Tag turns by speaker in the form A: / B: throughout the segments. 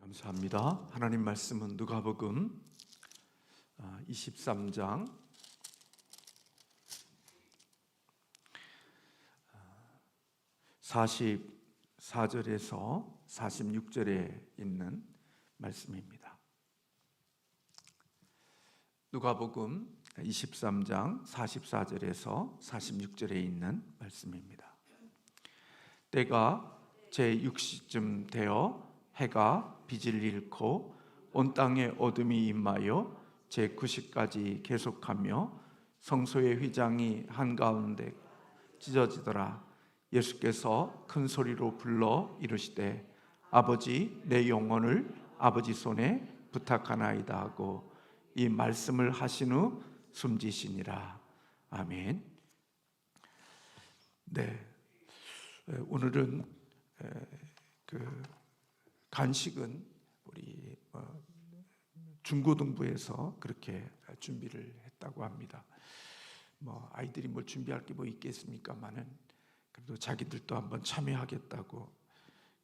A: 감사합니다. 하나님 말씀은 누가복음 23장 44절에서 46절에 있는 말씀입니다. 누가복음 23장 44절에서 46절에 있는 말씀입니다. 때가 제6시쯤 되어 해가 빛을 잃고 온 땅에 어둠이 임하여 제9시까지 계속하며 성소의 휘장이 한가운데 찢어지더라. 예수께서 큰 소리로 불러 이르시되 아버지, 내 영혼을 아버지 손에 부탁하나이다 하고 이 말씀을 하신 후 숨지시니라. 아멘. 네, 오늘은 간식은 우리 중고등부에서 그렇게 준비를 했다고 합니다. 아이들이 뭘 준비할 게 뭐 있겠습니까만은 그래도 자기들도 한번 참여하겠다고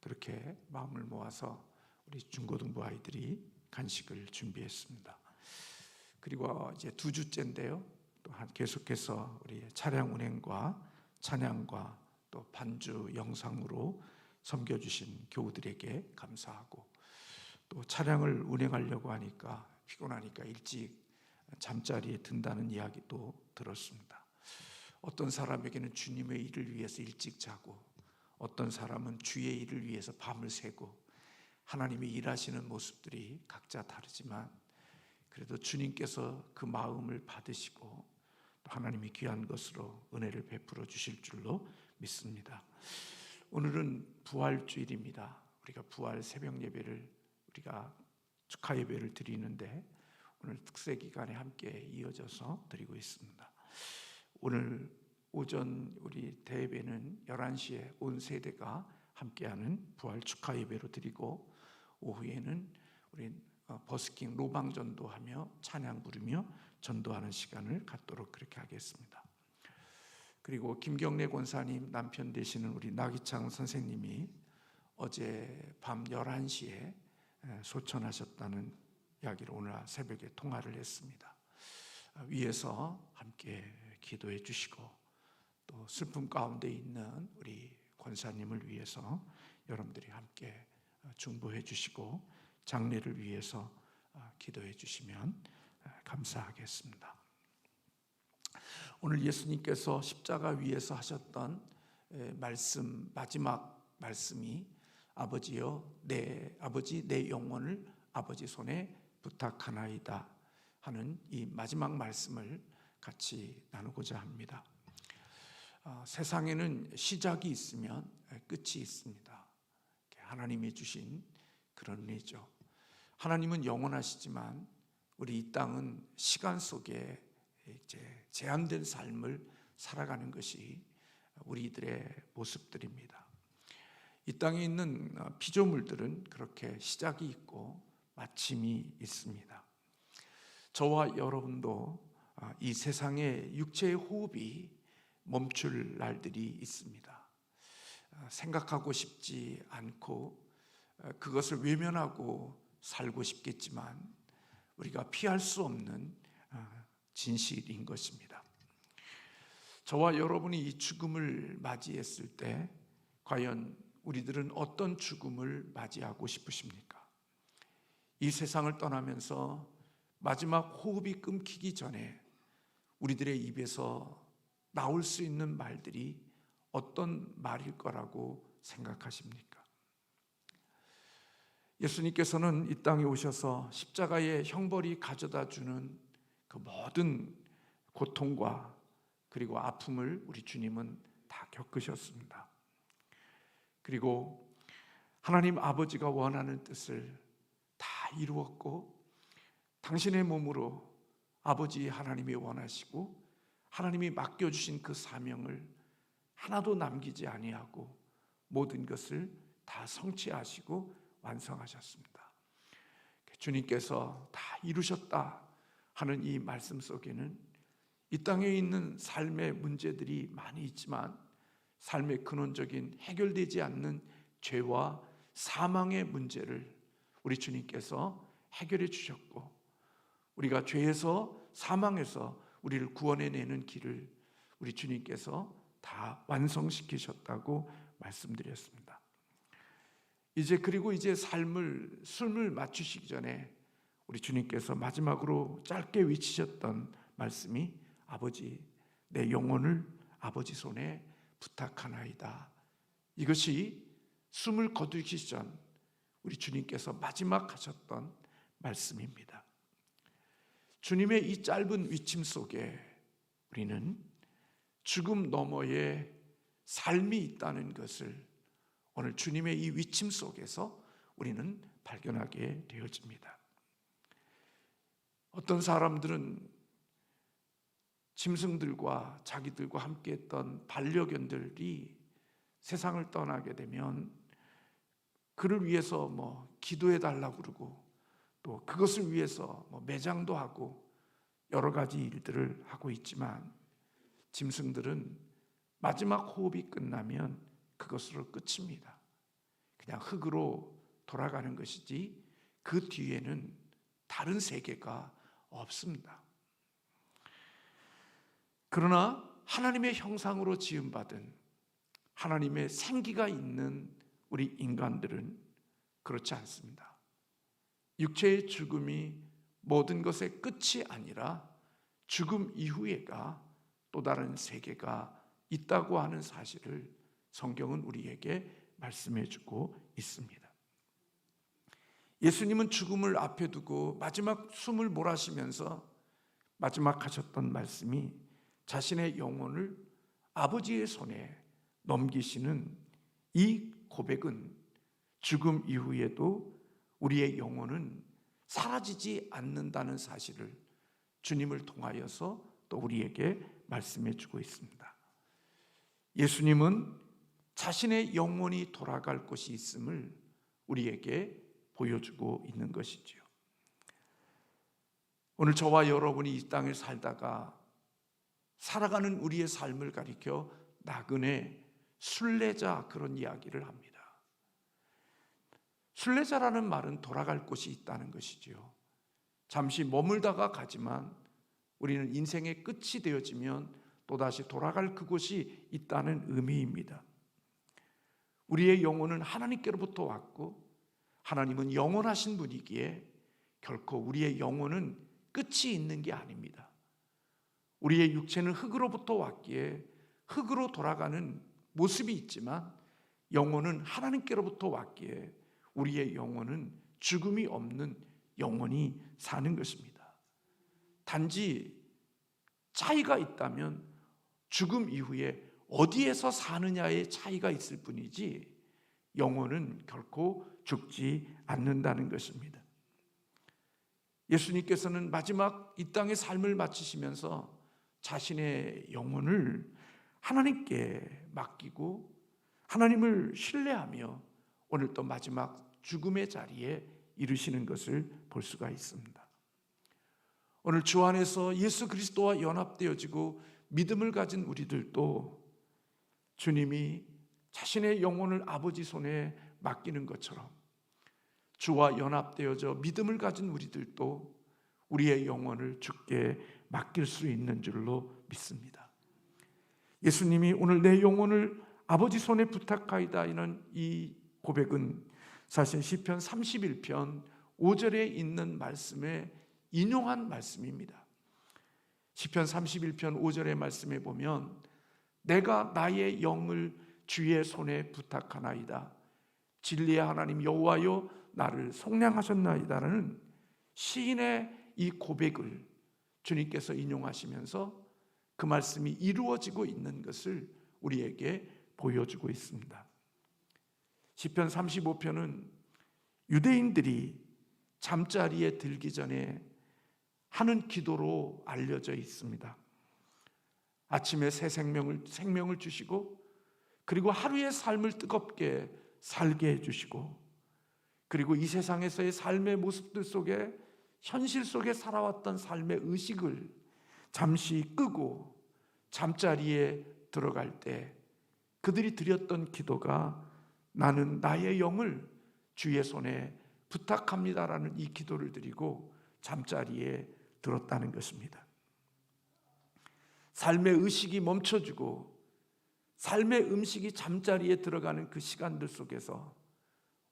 A: 그렇게 마음을 모아서 우리 중고등부 아이들이 간식을 준비했습니다. 그리고 이제 2주째인데요. 또 계속해서 우리 차량 운행과 찬양과 또 반주 영상으로 섬겨주신 교우들에게 감사하고, 또 차량을 운행하려고 하니까 피곤하니까 일찍 잠자리에 든다는 이야기도 들었습니다. 어떤 사람에게는 주님의 일을 위해서 일찍 자고, 어떤 사람은 주의 일을 위해서 밤을 새고, 하나님이 일하시는 모습들이 각자 다르지만 그래도 주님께서 그 마음을 받으시고 또 하나님이 귀한 것으로 은혜를 베풀어 주실 줄로 믿습니다. 오늘은 부활주일입니다. 우리가 부활 새벽 예배를 우리가 축하 예배를 드리는데 오늘 특세 기간에 함께 이어져서 드리고 있습니다. 오늘 오전 우리 대예배는 11시에 온 세대가 함께하는 부활 축하 예배로 드리고, 오후에는 우리 버스킹 로방 전도하며 찬양 부르며 전도하는 시간을 갖도록 그렇게 하겠습니다. 그리고 김경래 권사님 남편 되시는 우리 나기창 선생님이 어제 밤 11시에 소천하셨다는 이야기를 오늘 새벽에 통화를 했습니다. 위에서 함께 기도해 주시고, 또 슬픔 가운데 있는 우리 권사님을 위해서 여러분들이 함께 중보해 주시고 장례를 위해서 기도해 주시면 감사하겠습니다. 오늘 예수님께서 십자가 위에서 하셨던 말씀, 마지막 말씀이 아버지여, 아버지 내 영혼을 아버지 손에 부탁하나이다 하는 이 마지막 말씀을 같이 나누고자 합니다. 세상에는 시작이 있으면 끝이 있습니다. 하나님이 주신 그런 은혜죠. 하나님은 영원하시지만 우리 이 땅은 시간 속에 이제 제한된 삶을 살아가는 것이 우리들의 모습들입니다. 이 땅에 있는 피조물들은 그렇게 시작이 있고 마침이 있습니다. 저와 여러분도 이 세상에 육체의 호흡이 멈출 날들이 있습니다. 생각하고 싶지 않고 그것을 외면하고 살고 싶겠지만 우리가 피할 수 없는 진실인 것입니다. 저와 여러분이 이 죽음을 맞이했을 때 과연 우리들은 어떤 죽음을 맞이하고 싶으십니까? 이 세상을 떠나면서 마지막 호흡이 끊기기 전에 우리들의 입에서 나올 수 있는 말들이 어떤 말일 거라고 생각하십니까? 예수님께서는 이 땅에 오셔서 십자가의 형벌이 가져다 주는 그 모든 고통과 그리고 아픔을 우리 주님은 다 겪으셨습니다. 그리고 하나님 아버지가 원하는 뜻을 다 이루었고, 당신의 몸으로 아버지 하나님이 원하시고 하나님이 맡겨주신 그 사명을 하나도 남기지 아니하고 모든 것을 다 성취하시고 완성하셨습니다. 주님께서 다 이루셨다 하는 이 말씀 속에는 이 땅에 있는 삶의 문제들이 많이 있지만 삶의 근원적인 해결되지 않는 죄와 사망의 문제를 우리 주님께서 해결해 주셨고, 우리가 죄에서 사망에서 우리를 구원해내는 길을 우리 주님께서 다 완성시키셨다고 말씀드렸습니다. 그리고 이제 숨을 맞추시기 전에 우리 주님께서 마지막으로 짧게 외치셨던 말씀이, 아버지, 내 영혼을 아버지 손에 부탁하나이다. 이것이 숨을 거두시기 전 우리 주님께서 마지막 하셨던 말씀입니다. 주님의 이 짧은 위침 속에 우리는 죽음 너머에 삶이 있다는 것을 오늘 주님의 이 위침 속에서 우리는 발견하게 되어집니다. 어떤 사람들은 짐승들과 자기들과 함께했던 반려견들이 세상을 떠나게 되면 그를 위해서 기도해 달라고 그러고, 또 그것을 위해서 매장도 하고 여러 가지 일들을 하고 있지만, 짐승들은 마지막 호흡이 끝나면 그것으로 끝입니다. 그냥 흙으로 돌아가는 것이지 그 뒤에는 다른 세계가 없습니다. 그러나 하나님의 형상으로 지음받은 하나님의 생기가 있는 우리 인간들은 그렇지 않습니다. 육체의 죽음이 모든 것의 끝이 아니라 죽음 이후에가 또 다른 세계가 있다고 하는 사실을 성경은 우리에게 말씀해 주고 있습니다. 예수님은 죽음을 앞에 두고 마지막 숨을 몰아쉬면서 마지막 하셨던 말씀이, 자신의 영혼을 아버지의 손에 넘기시는 이 고백은 죽음 이후에도 우리의 영혼은 사라지지 않는다는 사실을 주님을 통하여서 또 우리에게 말씀해 주고 있습니다. 예수님은 자신의 영혼이 돌아갈 곳이 있음을 우리에게 보여주고 있는 것이지요. 오늘 저와 여러분이 이 땅에 살다가 살아가는 우리의 삶을 가리켜 나그네, 순례자, 그런 이야기를 합니다. 순례자라는 말은 돌아갈 곳이 있다는 것이지요. 잠시 머물다가 가지만 우리는 인생의 끝이 되어지면 또다시 돌아갈 그곳이 있다는 의미입니다. 우리의 영혼은 하나님께로부터 왔고 하나님은 영원하신 분이기에 결코 우리의 영혼은 끝이 있는 게 아닙니다. 우리의 육체는 흙으로부터 왔기에 흙으로 돌아가는 모습이 있지만, 영혼은 하나님께로부터 왔기에 우리의 영혼은 죽음이 없는 영원히 사는 것입니다. 단지 차이가 있다면 죽음 이후에 어디에서 사느냐의 차이가 있을 뿐이지 영혼은 결코 죽지 않는다는 것입니다. 예수님께서는 마지막 이 땅의 삶을 마치시면서 자신의 영혼을 하나님께 맡기고 하나님을 신뢰하며 오늘 또 마지막 죽음의 자리에 이르시는 것을 볼 수가 있습니다. 오늘 주 안에서 예수 그리스도와 연합되어지고 믿음을 가진 우리들도 주님이 자신의 영혼을 아버지 손에 맡기는 것처럼 주와 연합되어져 믿음을 가진 우리들도 우리의 영혼을 주께 맡길 수 있는 줄로 믿습니다. 예수님이 오늘 내 영혼을 아버지 손에 부탁하이다 이는 이 고백은 사실 시편 31편 5절에 있는 말씀에 인용한 말씀입니다. 시편 31편 5절의 말씀에 보면, 내가 나의 영을 주의 손에 부탁하나이다, 진리의 하나님 여호와여 나를 속량하셨나이다라는 시인의 이 고백을 주님께서 인용하시면서 그 말씀이 이루어지고 있는 것을 우리에게 보여주고 있습니다. 시편 35편은 유대인들이 잠자리에 들기 전에 하는 기도로 알려져 있습니다. 아침에 새 생명을 주시고, 그리고 하루의 삶을 뜨겁게 살게 해주시고, 그리고 이 세상에서의 삶의 모습들 속에 현실 속에 살아왔던 삶의 의식을 잠시 끄고 잠자리에 들어갈 때 그들이 드렸던 기도가, 나는 나의 영을 주의 손에 부탁합니다라는 이 기도를 드리고 잠자리에 들었다는 것입니다. 삶의 의식이 멈춰지고 삶의 음식이 잠자리에 들어가는 그 시간들 속에서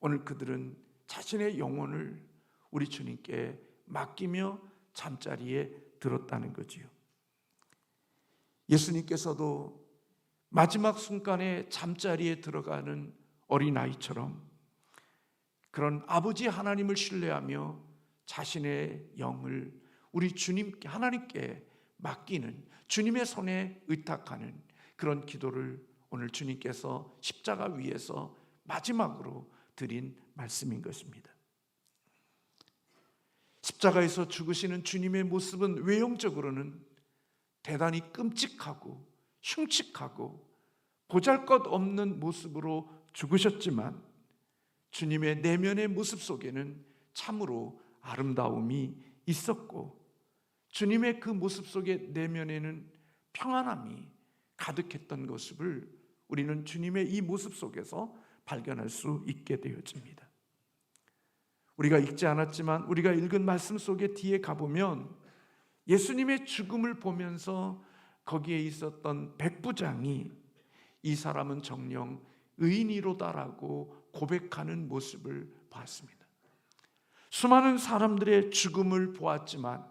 A: 오늘 그들은 자신의 영혼을 우리 주님께 맡기며 잠자리에 들었다는 거지요. 예수님께서도 마지막 순간에 잠자리에 들어가는 어린아이처럼 그런 아버지 하나님을 신뢰하며 자신의 영을 우리 주님께, 하나님께 맡기는, 주님의 손에 의탁하는 그런 기도를 오늘 주님께서 십자가 위에서 마지막으로 드린 말씀인 것입니다. 십자가에서 죽으시는 주님의 모습은 외형적으로는 대단히 끔찍하고 흉측하고 보잘것없는 모습으로 죽으셨지만 주님의 내면의 모습 속에는 참으로 아름다움이 있었고 주님의 그 모습 속의 내면에는 평안함이 가득했던 모습을 우리는 주님의 이 모습 속에서 발견할 수 있게 되어집니다. 우리가 읽지 않았지만 우리가 읽은 말씀 속에 뒤에 가보면 예수님의 죽음을 보면서 거기에 있었던 백부장이 이 사람은 정녕 의인이로다라고 고백하는 모습을 봤습니다. 수많은 사람들의 죽음을 보았지만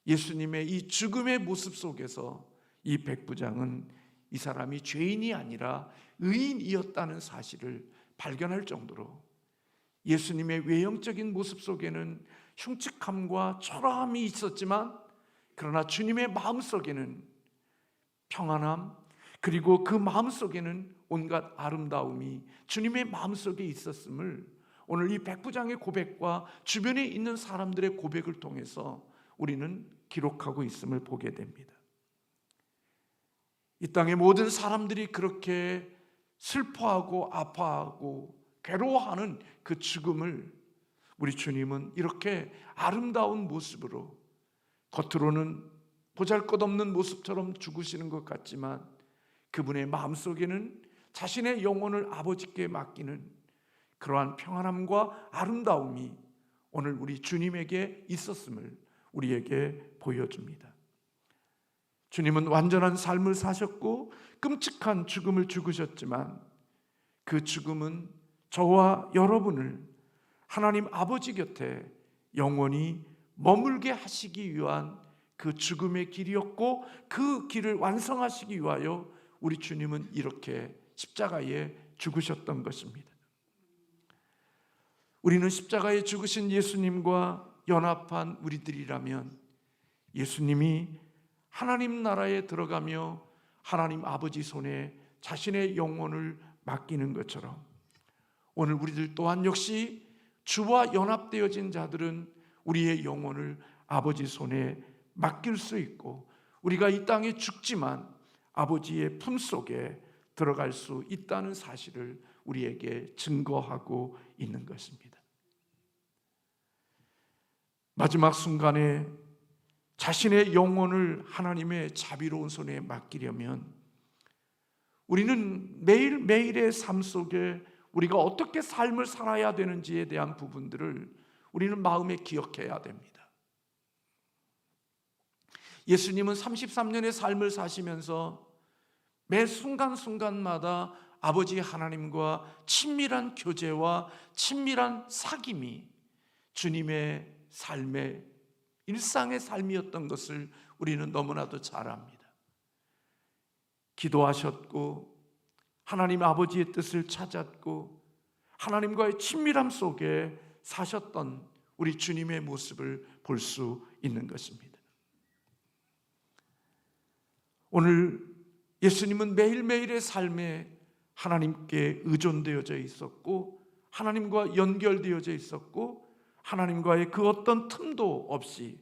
A: 예수님의 이 죽음의 모습 속에서 이 백부장은 이 사람이 죄인이 아니라 의인이었다는 사실을 발견할 정도로 예수님의 외형적인 모습 속에는 흉측함과 초라함이 있었지만 그러나 주님의 마음 속에는 평안함, 그리고 그 마음 속에는 온갖 아름다움이 주님의 마음 속에 있었음을 오늘 이 백부장의 고백과 주변에 있는 사람들의 고백을 통해서 우리는 기록하고 있음을 보게 됩니다. 이 땅의 모든 사람들이 그렇게 슬퍼하고 아파하고 괴로워하는 그 죽음을 우리 주님은 이렇게 아름다운 모습으로, 겉으로는 보잘것없는 모습처럼 죽으시는 것 같지만 그분의 마음속에는 자신의 영혼을 아버지께 맡기는 그러한 평안함과 아름다움이 오늘 우리 주님에게 있었음을 우리에게 보여줍니다. 주님은 완전한 삶을 사셨고 끔찍한 죽음을 죽으셨지만 그 죽음은 저와 여러분을 하나님 아버지 곁에 영원히 머물게 하시기 위한 그 죽음의 길이었고 그 길을 완성하시기 위하여 우리 주님은 이렇게 십자가에 죽으셨던 것입니다. 우리는 십자가에 죽으신 예수님과 연합한 우리들이라면 예수님이 하나님 나라에 들어가며 하나님 아버지 손에 자신의 영혼을 맡기는 것처럼 오늘 우리들 또한 역시 주와 연합되어진 자들은 우리의 영혼을 아버지 손에 맡길 수 있고 우리가 이 땅에 죽지만 아버지의 품속에 들어갈 수 있다는 사실을 우리에게 증거하고 있는 것입니다. 마지막 순간에 자신의 영혼을 하나님의 자비로운 손에 맡기려면 우리는 매일매일의 삶 속에 우리가 어떻게 삶을 살아야 되는지에 대한 부분들을 우리는 마음에 기억해야 됩니다. 예수님은 33년의 삶을 사시면서 매 순간순간마다 아버지 하나님과 친밀한 교제와 친밀한 사귐이 주님의 삶의 일상의 삶이었던 것을 우리는 너무나도 잘 압니다. 기도하셨고 하나님 아버지의 뜻을 찾았고 하나님과의 친밀함 속에 사셨던 우리 주님의 모습을 볼 수 있는 것입니다. 오늘 예수님은 매일매일의 삶에 하나님께 의존되어져 있었고 하나님과 연결되어져 있었고 하나님과의 그 어떤 틈도 없이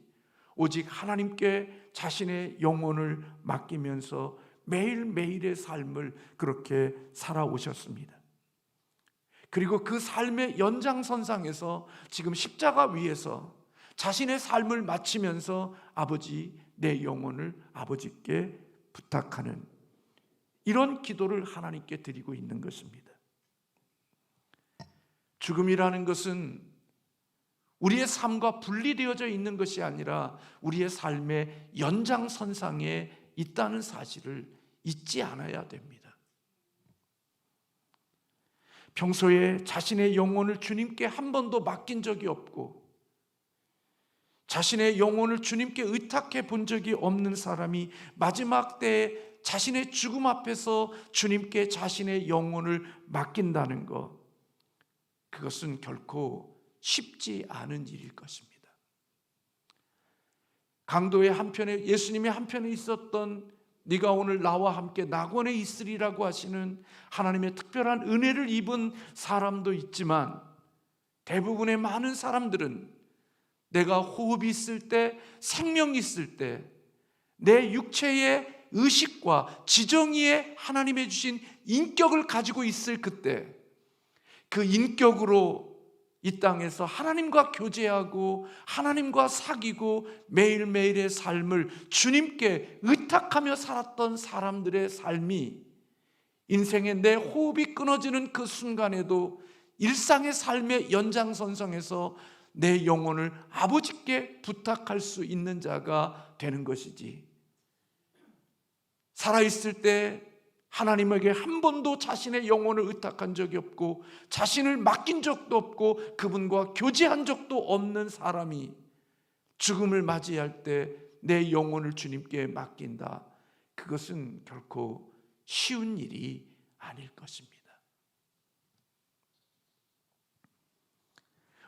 A: 오직 하나님께 자신의 영혼을 맡기면서 매일매일의 삶을 그렇게 살아오셨습니다. 그리고 그 삶의 연장선상에서 지금 십자가 위에서 자신의 삶을 마치면서 아버지, 내 영혼을 아버지께 부탁하는 이런 기도를 하나님께 드리고 있는 것입니다. 죽음이라는 것은 우리의 삶과 분리되어져 있는 것이 아니라 우리의 삶의 연장선상에 있다는 사실을 잊지 않아야 됩니다. 평소에 자신의 영혼을 주님께 한 번도 맡긴 적이 없고 자신의 영혼을 주님께 의탁해 본 적이 없는 사람이 마지막 때에 자신의 죽음 앞에서 주님께 자신의 영혼을 맡긴다는 것, 그것은 결코 쉽지 않은 일일 것입니다. 강도의 한편에, 예수님의 한편에 있었던 네가 오늘 나와 함께 낙원에 있으리라고 하시는 하나님의 특별한 은혜를 입은 사람도 있지만, 대부분의 많은 사람들은 내가 호흡이 있을 때, 생명이 있을 때, 내 육체의 의식과 지정의에 하나님의 주신 인격을 가지고 있을 그때, 그 인격으로 이 땅에서 하나님과 교제하고 하나님과 사귀고 매일매일의 삶을 주님께 의탁하며 살았던 사람들의 삶이 인생의 내 호흡이 끊어지는 그 순간에도 일상의 삶의 연장선상에서 내 영혼을 아버지께 부탁할 수 있는 자가 되는 것이지, 살아있을 때 하나님에게 한 번도 자신의 영혼을 의탁한 적이 없고 자신을 맡긴 적도 없고 그분과 교제한 적도 없는 사람이 죽음을 맞이할 때 내 영혼을 주님께 맡긴다, 그것은 결코 쉬운 일이 아닐 것입니다.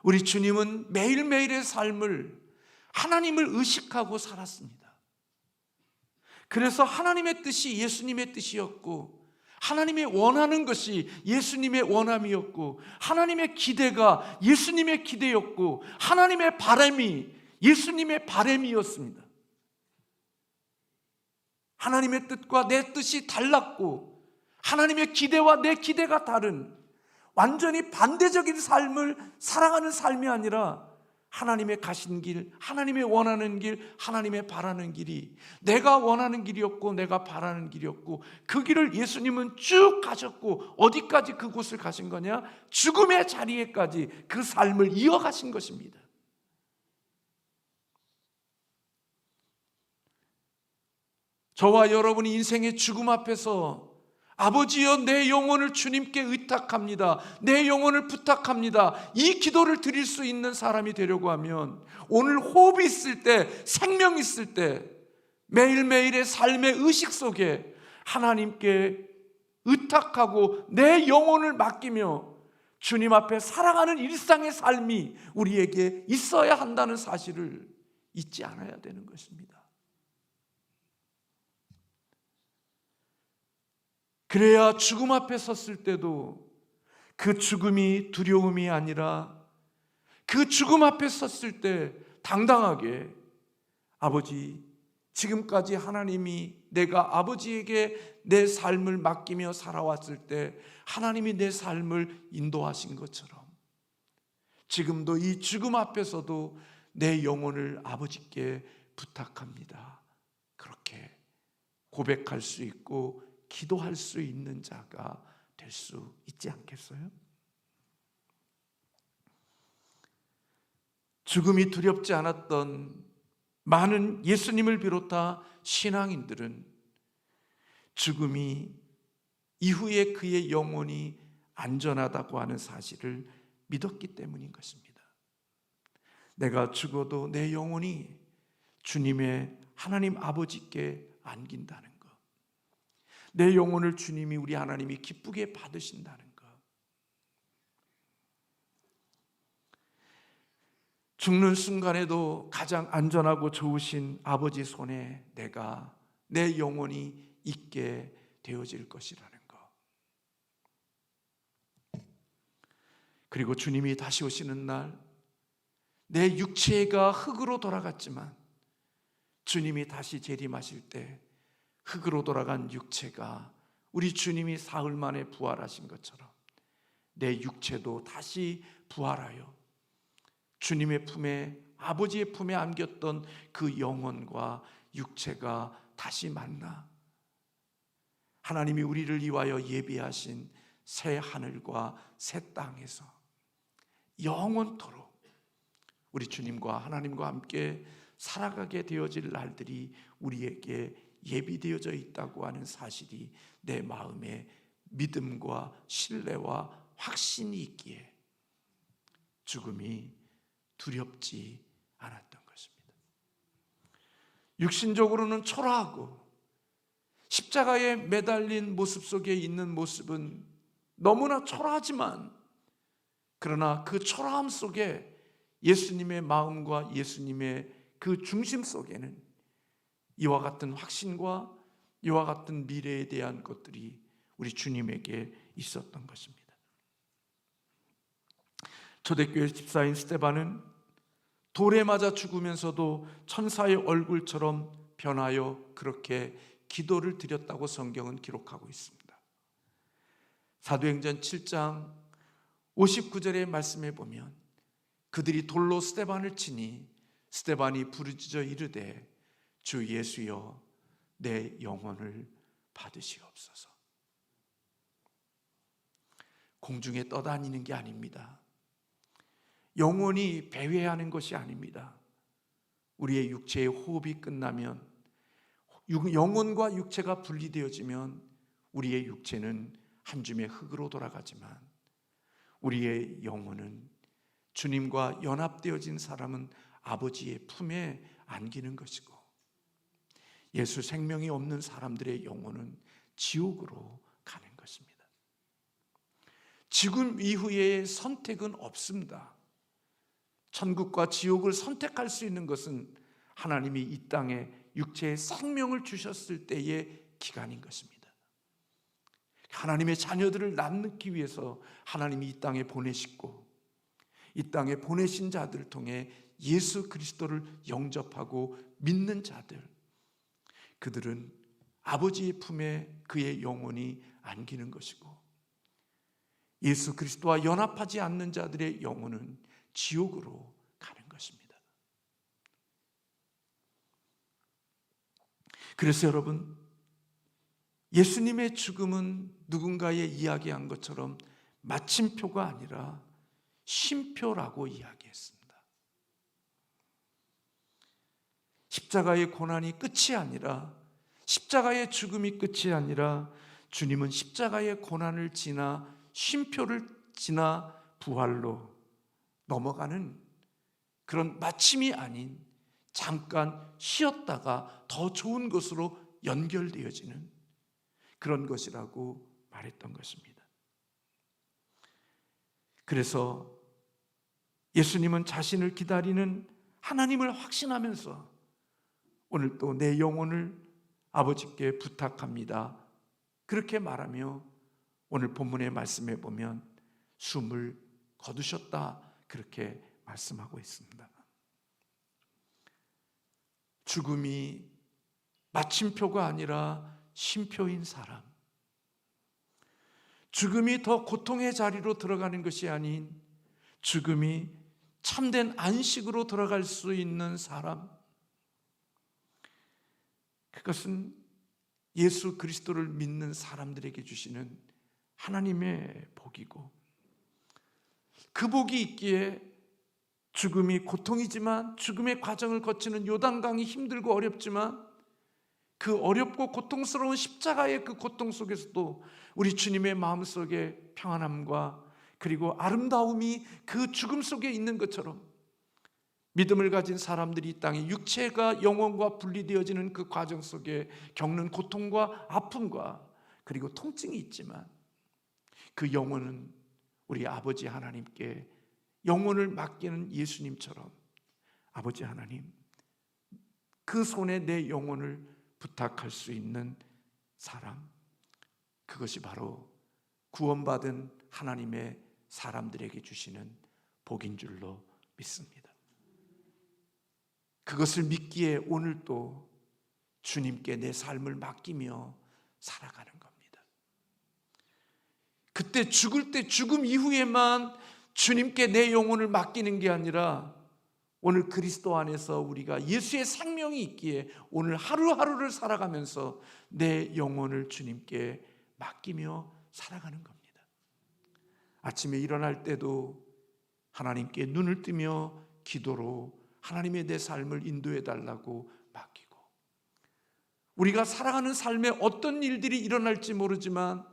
A: 우리 주님은 매일매일의 삶을 하나님을 의식하고 살았습니다. 그래서 하나님의 뜻이 예수님의 뜻이었고, 하나님이 원하는 것이 예수님의 원함이었고, 하나님의 기대가 예수님의 기대였고, 하나님의 바람이 예수님의 바람이었습니다. 하나님의 뜻과 내 뜻이 달랐고, 하나님의 기대와 내 기대가 다른 완전히 반대적인 삶을 살아가는 삶이 아니라 하나님의 가신 길, 하나님의 원하는 길, 하나님의 바라는 길이 내가 원하는 길이었고 내가 바라는 길이었고, 그 길을 예수님은 쭉 가셨고, 어디까지 그곳을 가신 거냐? 죽음의 자리에까지 그 삶을 이어가신 것입니다. 저와 여러분이 인생의 죽음 앞에서 아버지여 내 영혼을 주님께 의탁합니다, 내 영혼을 부탁합니다, 이 기도를 드릴 수 있는 사람이 되려고 하면 오늘 호흡이 있을 때, 생명이 있을 때, 매일매일의 삶의 의식 속에 하나님께 의탁하고 내 영혼을 맡기며 주님 앞에 살아가는 일상의 삶이 우리에게 있어야 한다는 사실을 잊지 않아야 되는 것입니다. 그래야 죽음 앞에 섰을 때도 그 죽음이 두려움이 아니라 그 죽음 앞에 섰을 때 당당하게 아버지, 지금까지 하나님이 내가 아버지에게 내 삶을 맡기며 살아왔을 때 하나님이 내 삶을 인도하신 것처럼 지금도 이 죽음 앞에서도 내 영혼을 아버지께 부탁합니다, 그렇게 고백할 수 있고 기도할 수 있는 자가 될 수 있지 않겠어요? 죽음이 두렵지 않았던 많은 예수님을 비롯한 신앙인들은 죽음이 이후에 그의 영혼이 안전하다고 하는 사실을 믿었기 때문인 것입니다. 내가 죽어도 내 영혼이 주님의 하나님 아버지께 안긴다는 것, 내 영혼을 주님이, 우리 하나님이 기쁘게 받으신다는 것, 죽는 순간에도 가장 안전하고 좋으신 아버지 손에 내가, 내 영혼이 있게 되어질 것이라는 것, 그리고 주님이 다시 오시는 날 내 육체가 흙으로 돌아갔지만 주님이 다시 재림하실 때 흙으로 돌아간 육체가 우리 주님이 사흘 만에 부활하신 것처럼 내 육체도 다시 부활하여 주님의 품에, 아버지의 품에 안겼던 그 영혼과 육체가 다시 만나 하나님이 우리를 위하여 예비하신 새 하늘과 새 땅에서 영원토록 우리 주님과 하나님과 함께 살아가게 되어질 날들이 우리에게 예비되어져 있다고 하는 사실이 내 마음에 믿음과 신뢰와 확신이 있기에 죽음이 두렵지 않았던 것입니다. 육신적으로는 초라하고 십자가에 매달린 모습 속에 있는 모습은 너무나 초라하지만, 그러나 그 초라함 속에 예수님의 마음과 예수님의 그 중심 속에는 이와 같은 확신과 이와 같은 미래에 대한 것들이 우리 주님에게 있었던 것입니다. 초대교회 집사인 스데반은 돌에 맞아 죽으면서도 천사의 얼굴처럼 변하여 그렇게 기도를 드렸다고 성경은 기록하고 있습니다. 사도행전 7장 59절의 말씀에 보면 그들이 돌로 스데반을 치니 스데반이 부르짖어 이르되 주 예수여 내 영혼을 받으시옵소서. 공중에 떠다니는 게 아닙니다. 영혼이 배회하는 것이 아닙니다. 우리의 육체의 호흡이 끝나면, 영혼과 육체가 분리되어지면 우리의 육체는 한 줌의 흙으로 돌아가지만 우리의 영혼은 주님과 연합되어진 사람은 아버지의 품에 안기는 것이고, 예수 생명이 없는 사람들의 영혼은 지옥으로 가는 것입니다. 죽음 이후의 선택은 없습니다. 천국과 지옥을 선택할 수 있는 것은 하나님이 이 땅에 육체의 생명을 주셨을 때의 기간인 것입니다. 하나님의 자녀들을 낳기 위해서 하나님이 이 땅에 보내시고, 이 땅에 보내신 자들을 통해 예수 그리스도를 영접하고 믿는 자들, 그들은 아버지의 품에 그의 영혼이 안기는 것이고, 예수 그리스도와 연합하지 않는 자들의 영혼은 지옥으로 가는 것입니다. 그래서 여러분, 예수님의 죽음은 누군가의 이야기한 것처럼 마침표가 아니라 쉼표라고 이야기했습니다. 십자가의 고난이 끝이 아니라, 십자가의 죽음이 끝이 아니라 주님은 십자가의 고난을 지나 쉼표를 지나 부활로 넘어가는 그런 마침이 아닌 잠깐 쉬었다가 더 좋은 것으로 연결되어지는 그런 것이라고 말했던 것입니다. 그래서 예수님은 자신을 기다리는 하나님을 확신하면서 오늘 또 내 영혼을 아버지께 부탁합니다, 그렇게 말하며 오늘 본문의 말씀에 보면 숨을 거두셨다, 그렇게 말씀하고 있습니다. 죽음이 마침표가 아니라 쉼표인 사람, 죽음이 더 고통의 자리로 들어가는 것이 아닌 죽음이 참된 안식으로 들어갈 수 있는 사람, 그것은 예수 그리스도를 믿는 사람들에게 주시는 하나님의 복이고, 그 복이 있기에 죽음이 고통이지만, 죽음의 과정을 거치는 요단강이 힘들고 어렵지만 그 어렵고 고통스러운 십자가의 그 고통 속에서도 우리 주님의 마음속에 평안함과 그리고 아름다움이 그 죽음 속에 있는 것처럼, 믿음을 가진 사람들이 이 땅에 육체가 영혼과 분리되어지는 그 과정 속에 겪는 고통과 아픔과 그리고 통증이 있지만, 그 영혼은 우리 아버지 하나님께 영혼을 맡기는 예수님처럼, 아버지 하나님, 그 손에 내 영혼을 부탁할 수 있는 사람, 그것이 바로 구원받은 하나님의 사람들에게 주시는 복인 줄로 믿습니다. 그것을 믿기에 오늘 또 주님께 내 삶을 맡기며 살아가는 겁니다. 그때 죽을 때, 죽음 이후에만 주님께 내 영혼을 맡기는 게 아니라 오늘 그리스도 안에서 우리가 예수의 생명이 있기에 오늘 하루하루를 살아가면서 내 영혼을 주님께 맡기며 살아가는 겁니다. 아침에 일어날 때도 하나님께 눈을 뜨며 기도로 하나님의 내 삶을 인도해 달라고 맡기고, 우리가 살아가는 삶에 어떤 일들이 일어날지 모르지만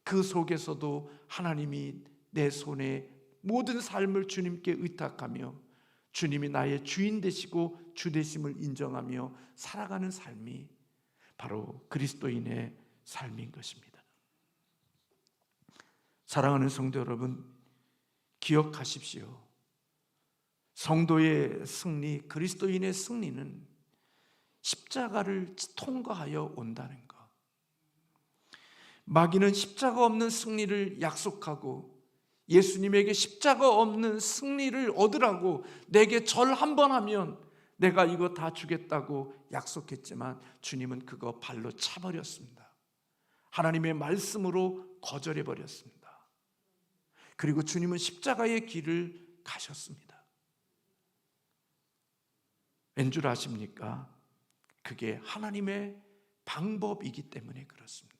A: 그 속에서도 하나님이 내 손에 모든 삶을 주님께 의탁하며 주님이 나의 주인 되시고 주 되심을 인정하며 살아가는 삶이 바로 그리스도인의 삶인 것입니다. 사랑하는 성도 여러분, 기억하십시오. 성도의 승리, 그리스도인의 승리는 십자가를 통과하여 온다는 것. 마귀는 십자가 없는 승리를 약속하고 예수님에게 십자가 없는 승리를 얻으라고 내게 절 한 번 하면 내가 이거 다 주겠다고 약속했지만 주님은 그거 발로 차버렸습니다. 하나님의 말씀으로 거절해버렸습니다. 그리고 주님은 십자가의 길을 가셨습니다. 왠 줄 아십니까? 그게 하나님의 방법이기 때문에 그렇습니다.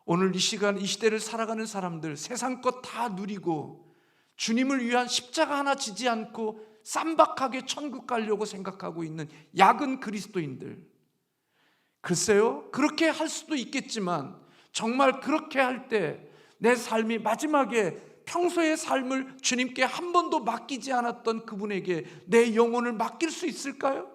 A: 오늘 이 시간, 이 시대를 살아가는 사람들, 세상 것 다 누리고 주님을 위한 십자가 하나 지지 않고 쌈박하게 천국 가려고 생각하고 있는 야근 그리스도인들, 글쎄요, 그렇게 할 수도 있겠지만 정말 그렇게 할 때 내 삶이 마지막에 평소의 삶을 주님께 한 번도 맡기지 않았던 그분에게 내 영혼을 맡길 수 있을까요?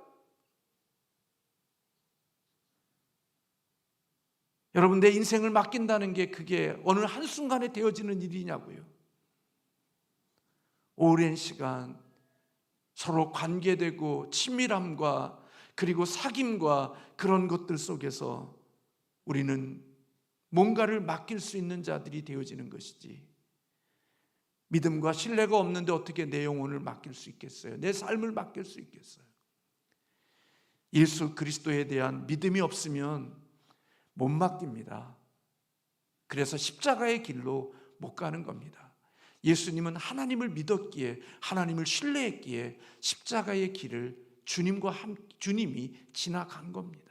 A: 여러분, 내 인생을 맡긴다는 게 그게 어느 한순간에 되어지는 일이냐고요. 오랜 시간 서로 관계되고 친밀함과 그리고 사귐과 그런 것들 속에서 우리는 뭔가를 맡길 수 있는 자들이 되어지는 것이지, 믿음과 신뢰가 없는데 어떻게 내 영혼을 맡길 수 있겠어요? 내 삶을 맡길 수 있겠어요? 예수 그리스도에 대한 믿음이 없으면 못 맡깁니다. 그래서 십자가의 길로 못 가는 겁니다. 예수님은 하나님을 믿었기에, 하나님을 신뢰했기에 십자가의 길을 주님이 지나간 겁니다.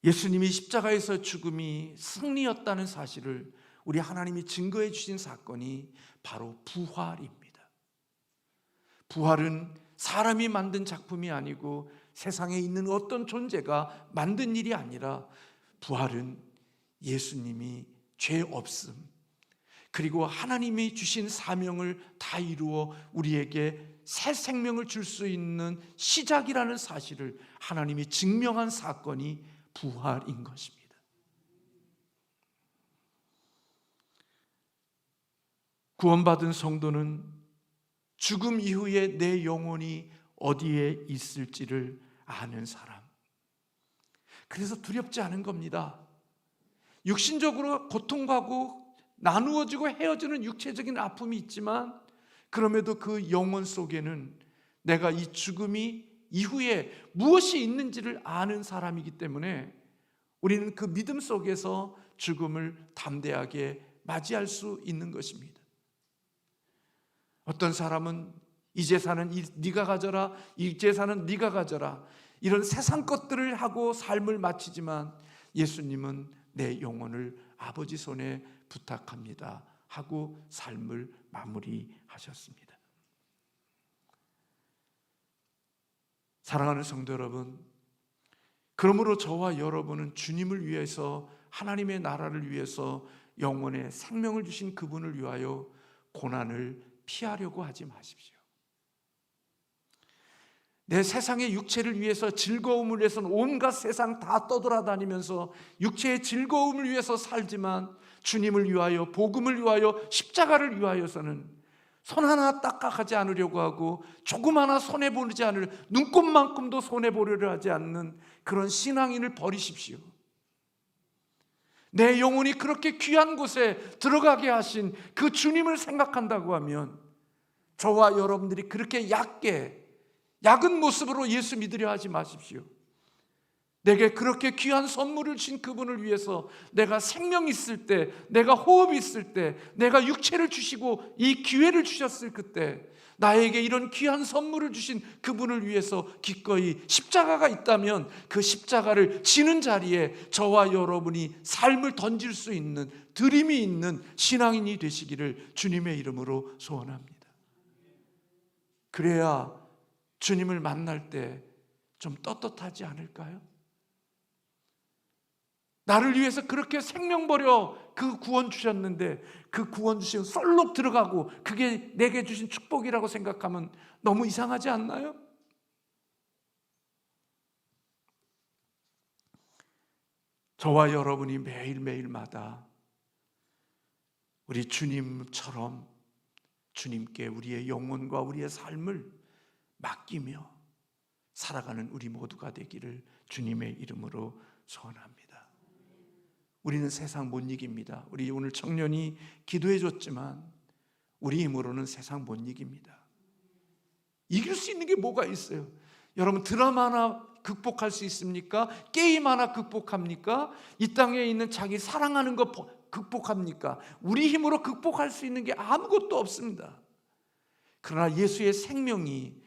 A: 예수님이 십자가에서 죽음이 승리였다는 사실을 우리 하나님이 증거해 주신 사건이 바로 부활입니다. 부활은 사람이 만든 작품이 아니고 세상에 있는 어떤 존재가 만든 일이 아니라, 부활은 예수님이 죄 없음, 그리고 하나님이 주신 사명을 다 이루어 우리에게 새 생명을 줄 수 있는 시작이라는 사실을 하나님이 증명한 사건이 부활인 것입니다. 구원받은 성도는 죽음 이후에 내 영혼이 어디에 있을지를 아는 사람, 그래서 두렵지 않은 겁니다. 육신적으로 고통하고 나누어지고 헤어지는 육체적인 아픔이 있지만 그럼에도 그 영혼 속에는 내가 이 죽음이 이후에 무엇이 있는지를 아는 사람이기 때문에 우리는 그 믿음 속에서 죽음을 담대하게 맞이할 수 있는 것입니다. 어떤 사람은 이 재산은 네가 가져라, 이 재산은 네가 가져라, 이런 세상 것들을 하고 삶을 마치지만 예수님은 내 영혼을 아버지 손에 부탁합니다 하고 삶을 마무리하셨습니다. 사랑하는 성도 여러분, 그러므로 저와 여러분은 주님을 위해서, 하나님의 나라를 위해서 영혼의 생명을 주신 그분을 위하여 고난을 피하려고 하지 마십시오. 내 세상의 육체를 위해서, 즐거움을 위해서는 온갖 세상 다 떠돌아다니면서 육체의 즐거움을 위해서 살지만 주님을 위하여, 복음을 위하여, 십자가를 위하여서는 손 하나 닦아가지 않으려고 하고 조금 하나 손해보지 않을, 눈곱만큼도 손해보려고 하지 않는 그런 신앙인을 버리십시오. 내 영혼이 그렇게 귀한 곳에 들어가게 하신 그 주님을 생각한다고 하면 저와 여러분들이 그렇게 약은 모습으로 예수 믿으려 하지 마십시오. 내게 그렇게 귀한 선물을 주신 그분을 위해서 내가 생명 있을 때, 내가 호흡 있을 때, 내가 육체를 주시고 이 기회를 주셨을 그때 나에게 이런 귀한 선물을 주신 그분을 위해서 기꺼이 십자가가 있다면 그 십자가를 지는 자리에 저와 여러분이 삶을 던질 수 있는 드림이 있는 신앙인이 되시기를 주님의 이름으로 소원합니다. 그래야 주님을 만날 때 좀 떳떳하지 않을까요? 나를 위해서 그렇게 생명 버려 그 구원 주셨는데 그 구원 주신 썰록 들어가고 그게 내게 주신 축복이라고 생각하면 너무 이상하지 않나요? 저와 여러분이 매일매일마다 우리 주님처럼 주님께 우리의 영혼과 우리의 삶을 맡기며 살아가는 우리 모두가 되기를 주님의 이름으로 소원합니다. 우리는 세상 못 이깁니다. 우리 오늘 청년이 기도해 줬지만 우리 힘으로는 세상 못 이깁니다. 이길 수 있는 게 뭐가 있어요? 여러분, 드라마 하나 극복할 수 있습니까? 게임 하나 극복합니까? 이 땅에 있는 자기 사랑하는 거 극복합니까? 우리 힘으로 극복할 수 있는 게 아무것도 없습니다. 그러나 예수의 생명이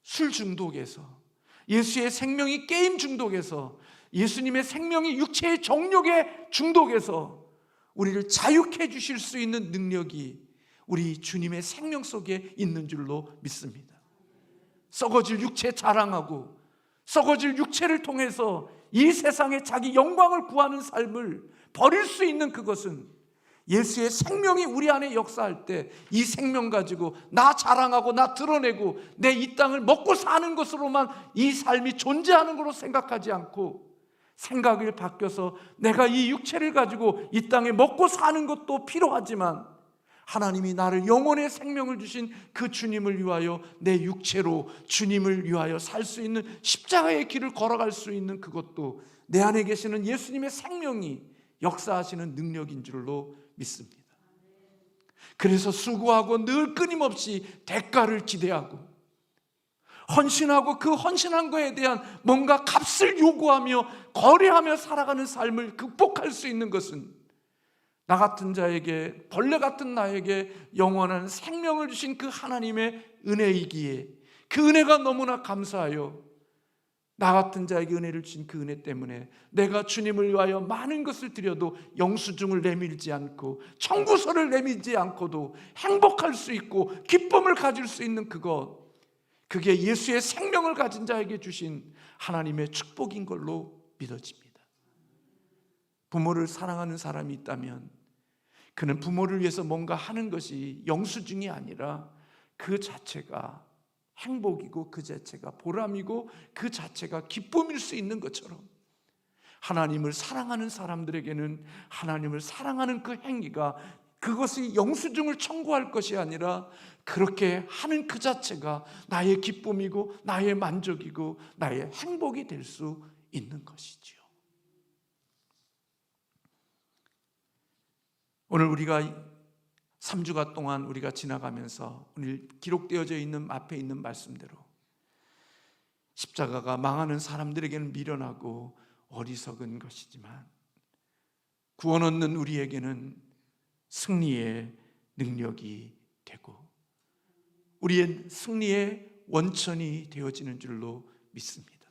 A: 술 중독에서, 예수의 생명이 게임 중독에서, 예수님의 생명이 육체의 정욕의 중독에서 우리를 자유케 주실 수 있는 능력이 우리 주님의 생명 속에 있는 줄로 믿습니다. 썩어질 육체 자랑하고 썩어질 육체를 통해서 이 세상에 자기 영광을 구하는 삶을 버릴 수 있는 그것은 예수의 생명이 우리 안에 역사할 때 이 생명 가지고 나 자랑하고 나 드러내고 내 이 땅을 먹고 사는 것으로만 이 삶이 존재하는 걸로 생각하지 않고 생각을 바뀌어서 내가 이 육체를 가지고 이 땅에 먹고 사는 것도 필요하지만 하나님이 나를 영혼의 생명을 주신 그 주님을 위하여 내 육체로 주님을 위하여 살 수 있는 십자가의 길을 걸어갈 수 있는 그것도 내 안에 계시는 예수님의 생명이 역사하시는 능력인 줄로 믿습니다. 그래서 수고하고 늘 끊임없이 대가를 기대하고 헌신하고 그 헌신한 거에 대한 뭔가 값을 요구하며 거래하며 살아가는 삶을 극복할 수 있는 것은 나 같은 자에게, 벌레 같은 나에게 영원한 생명을 주신 그 하나님의 은혜이기에 그 은혜가 너무나 감사하여 나 같은 자에게 은혜를 주신 그 은혜 때문에 내가 주님을 위하여 많은 것을 드려도 영수증을 내밀지 않고 청구서를 내밀지 않고도 행복할 수 있고 기쁨을 가질 수 있는 그것, 그게 예수의 생명을 가진 자에게 주신 하나님의 축복인 걸로 믿어집니다. 부모를 사랑하는 사람이 있다면 그는 부모를 위해서 뭔가 하는 것이 영수증이 아니라 그 자체가 행복이고 그 자체가 보람이고 그 자체가 기쁨일 수 있는 것처럼 하나님을 사랑하는 사람들에게는 하나님을 사랑하는 그 행위가 그것이 영수증을 청구할 것이 아니라 그렇게 하는 그 자체가 나의 기쁨이고 나의 만족이고 나의 행복이 될 수 있는 것이지요. 오늘 우리가 3주가 동안 우리가 지나가면서 오늘 기록되어져 있는 앞에 있는 말씀대로 십자가가 망하는 사람들에게는 미련하고 어리석은 것이지만 구원 얻는 우리에게는 승리의 능력이 되고 우리의 승리의 원천이 되어지는 줄로 믿습니다.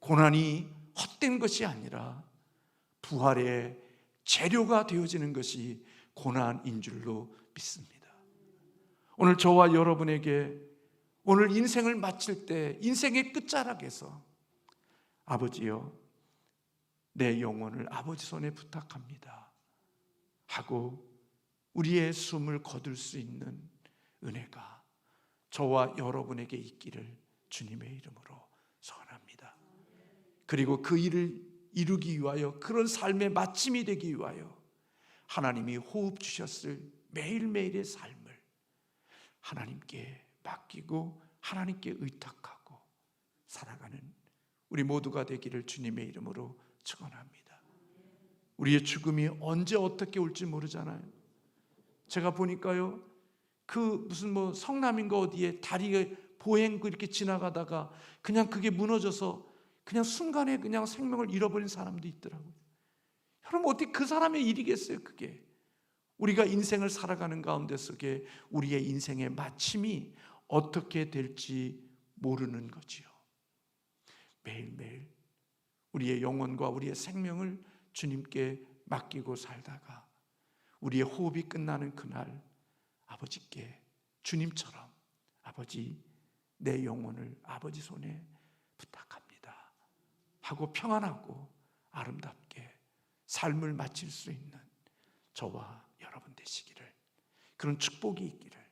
A: 고난이 헛된 것이 아니라 부활의 재료가 되어지는 것이 고난인 줄로 믿습니다. 오늘 저와 여러분에게 오늘 인생을 마칠 때 인생의 끝자락에서 아버지여 내 영혼을 아버지 손에 부탁합니다 하고 우리의 숨을 거둘 수 있는 은혜가 저와 여러분에게 있기를 주님의 이름으로 소원합니다. 그리고 그 일을 이루기 위하여 그런 삶의 마침이 되기 위하여 하나님이 호흡 주셨을 매일매일의 삶을 하나님께 맡기고 하나님께 의탁하고 살아가는 우리 모두가 되기를 주님의 이름으로 축원합니다. 우리의 죽음이 언제 어떻게 올지 모르잖아요. 제가 보니까요, 그 무슨 뭐 성남인가 어디에 다리에 보행 이렇게 지나가다가 그냥 그게 무너져서 그냥 순간에 그냥 생명을 잃어버린 사람도 있더라고요. 여러분, 어떻게 그 사람의 일이겠어요, 그게? 우리가 인생을 살아가는 가운데 속에 우리의 인생의 마침이 어떻게 될지 모르는 거지요. 매일매일 우리의 영혼과 우리의 생명을 주님께 맡기고 살다가 우리의 호흡이 끝나는 그날 아버지께 주님처럼 아버지, 내 영혼을 아버지 손에 부탁합니다 하고 평안하고 아름답게 삶을 마칠 수 있는 저와 여러분 되시기를, 그런 축복이 있기를